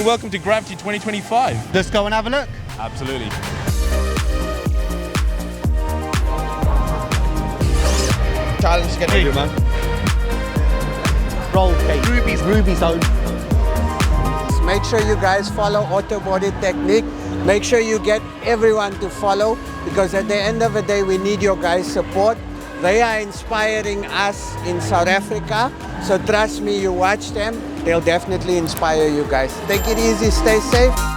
Welcome to Gravity 2025. Let's go and have a look. Absolutely. Challenge to get rid of it, man. Roll cage. Ruby zone. Make sure you guys follow Auto Body Technic. Make sure you get everyone to follow, because at the end of the day, we need your guys' support. They are inspiring us in South Africa. So trust me, you watch them, they'll definitely inspire you guys. Take it easy, stay safe.